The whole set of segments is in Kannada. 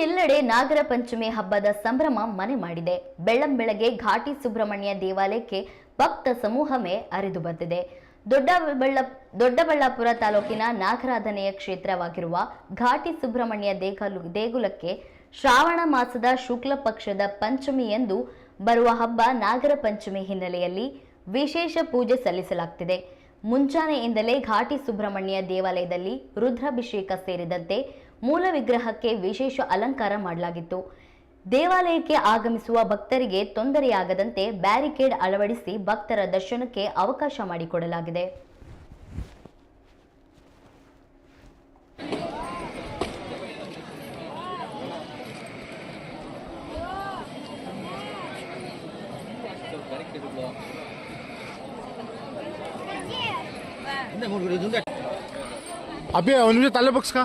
ನಾಡಿನೆಲ್ಲೆಡೆ ನಾಗರ ಪಂಚಮಿ ಹಬ್ಬದ ಸಂಭ್ರಮ ಮನೆ ಮಾಡಿದೆ. ಬೆಳ್ಳಂಬೆಳಗ್ಗೆ ಘಾಟಿ ಸುಬ್ರಹ್ಮಣ್ಯ ದೇವಾಲಯಕ್ಕೆ ಭಕ್ತ ಸಮೂಹವೇ ಹರಿದು ಬಂದಿದೆ. ದೊಡ್ಡಬಳ್ಳಾಪುರ ತಾಲೂಕಿನ ನಾಗರಾಧನೆಯ ಕ್ಷೇತ್ರವಾಗಿರುವ ಘಾಟಿ ಸುಬ್ರಹ್ಮಣ್ಯ ದೇಗುಲಕ್ಕೆ ಶ್ರಾವಣ ಮಾಸದ ಶುಕ್ಲ ಪಕ್ಷದ ಪಂಚಮಿಯಂದು ಬರುವ ಹಬ್ಬ ನಾಗರ ಪಂಚಮಿ ಹಿನ್ನೆಲೆಯಲ್ಲಿ ವಿಶೇಷ ಪೂಜೆ ಸಲ್ಲಿಸಲಾಗುತ್ತಿದೆ. ಮುಂಜಾನೆಯಿಂದಲೇ ಘಾಟಿ ಸುಬ್ರಹ್ಮಣ್ಯ ದೇವಾಲಯದಲ್ಲಿ ರುದ್ರಾಭಿಷೇಕ ಸೇರಿದಂತೆ ಮೂಲ ವಿಗ್ರಹಕ್ಕೆ ವಿಶೇಷ ಅಲಂಕಾರ ಮಾಡಲಾಗಿತ್ತು. ದೇವಾಲಯಕ್ಕೆ ಆಗಮಿಸುವ ಭಕ್ತರಿಗೆ ತೊಂದರೆಯಾಗದಂತೆ ಬ್ಯಾರಿಕೇಡ್ ಅಳವಡಿಸಿ ಭಕ್ತರ ದರ್ಶನಕ್ಕೆ ಅವಕಾಶ ಮಾಡಿಕೊಡಲಾಗಿದೆ. अभी उन्होंने ताले बक्स का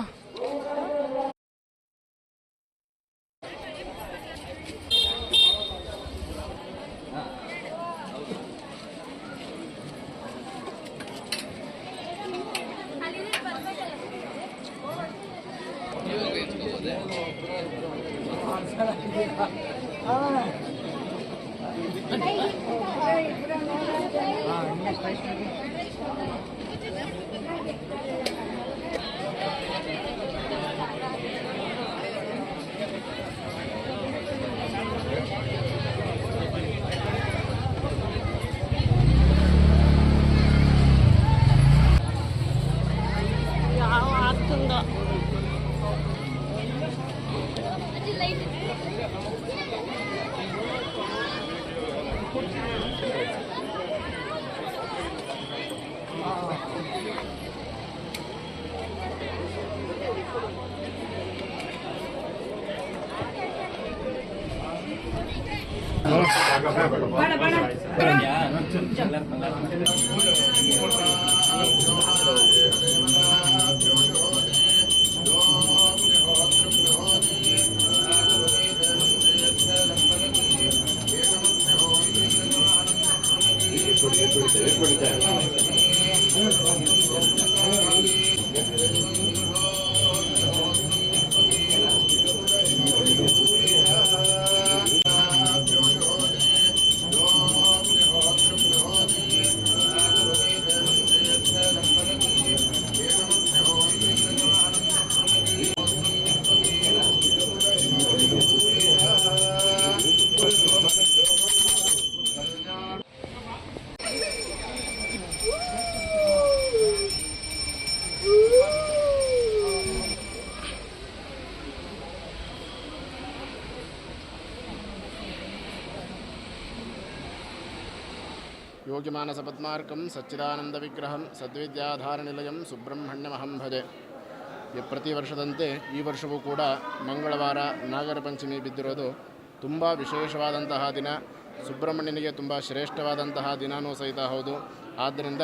योगिमानसपद्मार्कं सच्चिदानंदविग्रहं सद्विद्याधारनिलयं सुब्रह्मण्यमहं भजे. ಪ್ರತಿ ವರ್ಷದಂತೆ ಈ ವರ್ಷವೂ ಕೂಡ ಮಂಗಳವಾರ ನಾಗರ ಪಂಚಮಿ ಬಿದ್ದಿರೋದು ತುಂಬ ವಿಶೇಷವಾದಂತಹ ದಿನ. ಸುಬ್ರಹ್ಮಣ್ಯನಿಗೆ ತುಂಬ ಶ್ರೇಷ್ಠವಾದಂತಹ ದಿನವೂ ಸಹಿತ ಹೌದು. ಆದ್ದರಿಂದ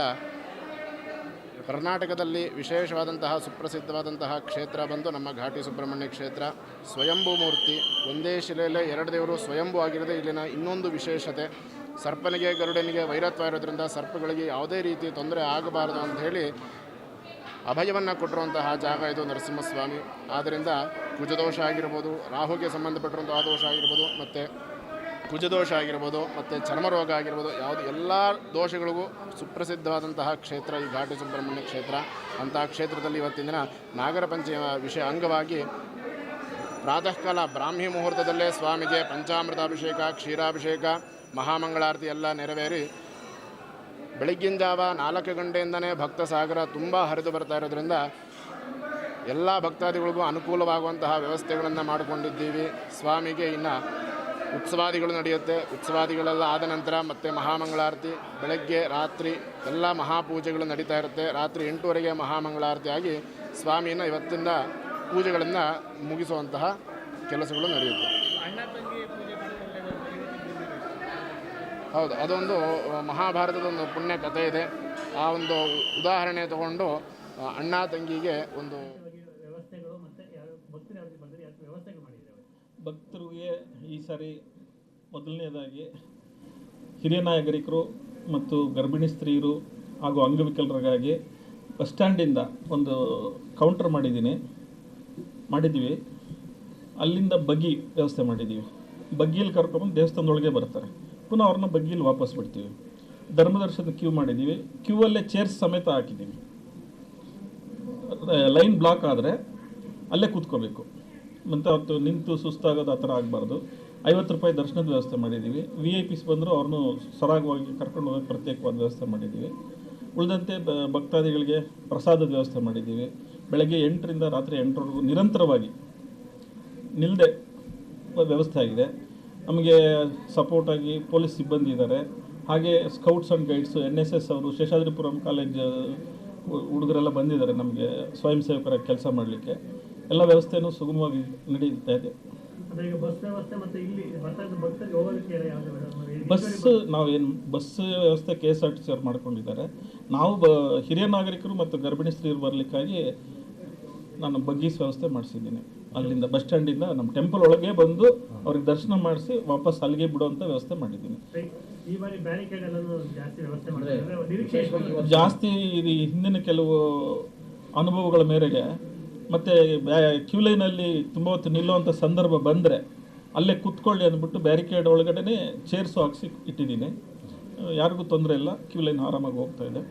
ಕರ್ನಾಟಕದಲ್ಲಿ ವಿಶೇಷವಾದಂತಹ ಸುಪ್ರಸಿದ್ಧವಾದಂತಹ ಕ್ಷೇತ್ರ ಬಂದು ನಮ್ಮ ಘಾಟಿ ಸುಬ್ರಹ್ಮಣ್ಯ ಕ್ಷೇತ್ರ. ಸ್ವಯಂಭೂ ಮೂರ್ತಿ, ಒಂದೇ ಶಿಲೆಯಲ್ಲೇ ಎರಡು ದೇವರು ಸ್ವಯಂಭೂ ಆಗಿರೋದೇ ಇಲ್ಲಿನ ಇನ್ನೊಂದು ವಿಶೇಷತೆ. ಸರ್ಪನಿಗೆ ಗರುಡನಿಗೆ ವೈರತ್ವ ಇರೋದ್ರಿಂದ ಸರ್ಪಗಳಿಗೆ ಯಾವುದೇ ರೀತಿ ತೊಂದರೆ ಆಗಬಾರದು ಅಂಥೇಳಿ ಅಭಯವನ್ನು ಕೊಟ್ಟಿರುವಂತಹ ಜಾಗ ಇದು ನರಸಿಂಹಸ್ವಾಮಿ. ಆದ್ದರಿಂದ ಕುಜದೋಷ ಆಗಿರ್ಬೋದು, ರಾಹುಗೆ ಸಂಬಂಧಪಟ್ಟಿರುವಂತಹ ದೋಷ ಆಗಿರ್ಬೋದು, ಮತ್ತು ಕುಜದೋಷ ಆಗಿರ್ಬೋದು, ಮತ್ತು ಚರ್ಮರೋಗ ಆಗಿರ್ಬೋದು, ಎಲ್ಲ ದೋಷಗಳಿಗೂ ಸುಪ್ರಸಿದ್ಧವಾದಂತಹ ಕ್ಷೇತ್ರ ಈ ಘಾಟಿ ಸುಬ್ರಹ್ಮಣ್ಯ ಕ್ಷೇತ್ರ. ಅಂತಹ ಕ್ಷೇತ್ರದಲ್ಲಿ ಇವತ್ತಿನ ದಿನ ನಾಗರ ಪಂಚಮಿ ವಿಷಯ ಅಂಗವಾಗಿ ಪ್ರಾತಃ ಕಾಲ ಬ್ರಾಹ್ಮಿ ಮುಹೂರ್ತದಲ್ಲೇ ಸ್ವಾಮಿಗೆ ಪಂಚಾಮೃತಾಭಿಷೇಕ, ಕ್ಷೀರಾಭಿಷೇಕ, ಮಹಾಮಂಗಳಾರತಿ ಎಲ್ಲ ನೆರವೇರಿ ಬೆಳಗ್ಗಿನ ಜಾವ 4 ಗಂಟೆಯಿಂದನೇ ಭಕ್ತ ಸಾಗರ ತುಂಬ ಹರಿದು ಬರ್ತಾ ಇರೋದ್ರಿಂದ ಎಲ್ಲ ಭಕ್ತಾದಿಗಳಿಗೂ ಅನುಕೂಲವಾಗುವಂತಹ ವ್ಯವಸ್ಥೆಗಳನ್ನು ಮಾಡಿಕೊಂಡಿದ್ದೀವಿ. ಸ್ವಾಮಿಗೆ ಇನ್ನು ಉತ್ಸವಾದಿಗಳು ನಡೆಯುತ್ತೆ. ಉತ್ಸವಾದಿಗಳೆಲ್ಲ ಆದ ನಂತರ ಮತ್ತೆ ಮಹಾಮಂಗಳಾರತಿ, ಬೆಳಗ್ಗೆ ರಾತ್ರಿ ಎಲ್ಲ ಮಹಾಪೂಜೆಗಳು ನಡೀತಾ ಇರುತ್ತೆ. ರಾತ್ರಿ 8:30ಗೆ ಮಹಾಮಂಗಳಾರತಿ ಆಗಿ ಸ್ವಾಮಿಯನ್ನು ಇವತ್ತಿಂದ ಪೂಜೆಗಳನ್ನು ಮುಗಿಸುವಂತಹ ಕೆಲಸಗಳು ನಡೆಯುತ್ತೆ. ಹೌದು, ಅದೊಂದು ಮಹಾಭಾರತದ ಒಂದು ಪುಣ್ಯ ಕಥೆ ಇದೆ. ಆ ಒಂದು ಉದಾಹರಣೆ ತಗೊಂಡು ಅಣ್ಣ ತಂಗಿಗೆ ಒಂದು ಭಕ್ತರಿಗೆ ಈ ಸಾರಿ ಮೊದಲನೇದಾಗಿ ಹಿರಿಯ ನಾಗರಿಕರು ಮತ್ತು ಗರ್ಭಿಣಿ ಸ್ತ್ರೀಯರು ಹಾಗೂ ಅಂಗವಿಕಲರಿಗಾಗಿ ಬಸ್ ಸ್ಟ್ಯಾಂಡಿಂದ ಒಂದು ಕೌಂಟರ್ ಮಾಡಿದ್ದೀವಿ. ಅಲ್ಲಿಂದ ಬಗ್ಗಿ ವ್ಯವಸ್ಥೆ ಮಾಡಿದ್ದೀವಿ. ಬಗ್ಗಿಯಲ್ಲಿ ಕರ್ಕೊಂಬಂದು ದೇವಸ್ಥಾನದೊಳಗೆ ಬರ್ತಾರೆ, ಪುನಃ ಅವ್ರನ್ನ ಬಗ್ಗಿಯಲ್ಲಿ ವಾಪಸ್ ಬಿಡ್ತೀವಿ. ಧರ್ಮದರ್ಶನದ ಕ್ಯೂ ಮಾಡಿದ್ದೀವಿ, ಕ್ಯೂವಲ್ಲೇ ಚೇರ್ಸ್ ಸಮೇತ ಹಾಕಿದ್ದೀವಿ. ಲೈನ್ ಬ್ಲಾಕ್ ಆದರೆ ಅಲ್ಲೇ ಕೂತ್ಕೋಬೇಕು, ಮತ್ತು ಅವತ್ತು ನಿಂತು ಸುಸ್ತಾಗೋದು ಆ ಥರ ಆಗಬಾರ್ದು. 50 ರೂಪಾಯಿ ದರ್ಶನದ ವ್ಯವಸ್ಥೆ ಮಾಡಿದ್ದೀವಿ. VIP ಬಂದರೂ ಅವ್ರನ್ನೂ ಸರಾಗವಾಗಿ ಕರ್ಕೊಂಡು ಹೋಗೋಕ್ಕೆ ಪ್ರತ್ಯೇಕವಾದ ವ್ಯವಸ್ಥೆ ಮಾಡಿದ್ದೀವಿ. ಉಳಿದಂತೆ ಭಕ್ತಾದಿಗಳಿಗೆ ಪ್ರಸಾದದ ವ್ಯವಸ್ಥೆ ಮಾಡಿದ್ದೀವಿ. ಬೆಳಗ್ಗೆ 8ರಿಂದ ರಾತ್ರಿ 8ರವರೆಗೂ ನಿರಂತರವಾಗಿ ನಿಲ್ಲದೆ ವ್ಯವಸ್ಥೆ ಆಗಿದೆ. ನಮಗೆ ಸಪೋರ್ಟಾಗಿ ಪೊಲೀಸ್ ಸಿಬ್ಬಂದಿ ಇದ್ದಾರೆ, ಹಾಗೆ ಸ್ಕೌಟ್ಸ್ ಆ್ಯಂಡ್ ಗೈಡ್ಸು, NSS ಅವರು, ಶೇಷಾದ್ರಿಪುರಂ ಕಾಲೇಜ್ ಹುಡುಗರೆಲ್ಲ ಬಂದಿದ್ದಾರೆ ನಮಗೆ ಸ್ವಯಂ ಸೇವಕರಾಗಿ ಕೆಲಸ ಮಾಡಲಿಕ್ಕೆ. ಎಲ್ಲ ವ್ಯವಸ್ಥೆಯೂ ಸುಗಮವಾಗಿ ನಡೀತಾ ಇದೆ. ಬಸ್ ನಾವೇನು ಬಸ್ ವ್ಯವಸ್ಥೆ KSRTC ಅವ್ರು ಮಾಡ್ಕೊಂಡಿದ್ದಾರೆ. ನಾವು ಹಿರಿಯ ನಾಗರಿಕರು ಮತ್ತು ಗರ್ಭಿಣಿ ಸ್ತ್ರೀಯರು ಬರಲಿಕ್ಕಾಗಿ ನಾನು ಬಗ್ಗೀಸ್ ವ್ಯವಸ್ಥೆ ಮಾಡಿಸಿದ್ದೀನಿ. ಅಲ್ಲಿಂದ ಬಸ್ ಸ್ಟ್ಯಾಂಡಿಂದ ನಮ್ಮ ಟೆಂಪಲ್ ಒಳಗೆ ಬಂದು ಅವ್ರಿಗೆ ದರ್ಶನ ಮಾಡಿಸಿ ವಾಪಸ್ ಅಲ್ಲಿಗೆ ಬಿಡುವಂಥ ವ್ಯವಸ್ಥೆ ಮಾಡಿದ್ದೀನಿ. ಜಾಸ್ತಿ ಇದು ಹಿಂದಿನ ಕೆಲವು ಅನುಭವಗಳ ಮೇರೆಗೆ ಮತ್ತು ಕ್ಯೂ ಲೈನಲ್ಲಿ ತುಂಬ ಹೊತ್ತು ನಿಲ್ಲುವಂಥ ಸಂದರ್ಭ ಬಂದರೆ ಅಲ್ಲೇ ಕೂತ್ಕೊಳ್ಳಿ ಅಂದ್ಬಿಟ್ಟು ಬ್ಯಾರಿಕೇಡ್ ಒಳಗಡೆ ಚೇರ್ಸು ಹಾಕ್ಸಿ ಇಟ್ಟಿದ್ದೀನಿ. ಯಾರಿಗೂ ತೊಂದರೆ ಇಲ್ಲ, ಕ್ಯೂ ಲೈನ್ ಆರಾಮಾಗಿ ಹೋಗ್ತಾ ಇದೆ.